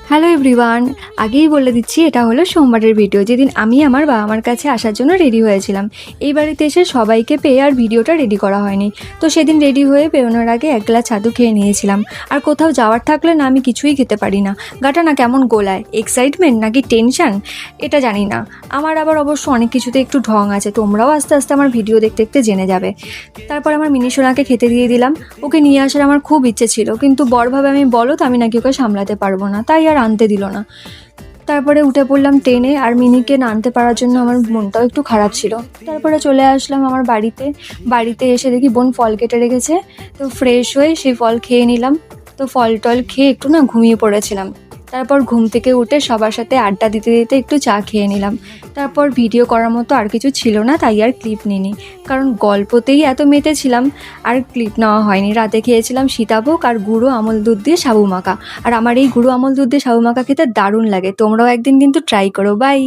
Hello everyone, আগেই বলে দিচ্ছি এটা হলো সোমবারের ভিডিও, যেদিন আমি আমার বাবা মার কাছে আসার জন্য রেডি হয়েছিলাম। এই বাড়িতে এসে সবাইকে পেয়ে আর ভিডিওটা রেডি করা হয়নি। তো সেদিন রেডি হয়ে বেরোনোর আগে এক গ্লাস ছাতু খেয়ে নিয়েছিলাম। আর কোথাও যাওয়ার থাকলে না আমি কিছুই খেতে পারি না, গাটা না কেমন গোলায়, এক্সাইটমেন্ট নাকি টেনশন এটা জানি না। আমার আবার অবশ্য অনেক কিছুতে একটু ঢং আছে, তোমরাও আস্তে আস্তে আমার ভিডিও দেখতে দেখতে জেনে যাবে। তারপর আমার মিনি সোনাকে খেতে দিয়ে দিলাম। ওকে নিয়ে আসার আমার খুব ইচ্ছে ছিল, কিন্তু বরভাবে আমি বলো তো আমি নাকি ওকে সামলাতে পারবো না, তাই আর আনতে দিল না। তারপরে উঠে পড়লাম ট্রেনে, আর মিনিকে না আনতে পারার জন্য আমার মনটাও একটু খারাপ ছিল। তারপরে চলে আসলাম আমার বাড়িতে এসে দেখি বোন ফল কেটে রেখেছে। তো ফ্রেশ হয়ে সেই ফল খেয়ে নিলাম। তো ফল টল খেয়ে একটু না ঘুমিয়ে পড়েছিলাম। তারপর ঘুম থেকে উঠে সবার সাথে আড্ডা দিতে দিতে একটু চা খেয়ে নিলাম। তারপর ভিডিও করার মতো আর কিছু ছিল না, তাই আর ক্লিপ নিইনি, কারণ গল্পতেই এত মেতেছিলাম। আর ক্লিপ নেওয়া হয়নি। রাতে খেয়েছিলাম সীতাভোগ আর গুঁড়ো আমল দুধ দিয়ে সাবু মাখা। আর আমার এই গুঁড়ো আমল দুধ দিয়ে সাবু মাখা খেতে দারুণ লাগে, তোমরাও একদিন কিন্তু ট্রাই করো। বাই।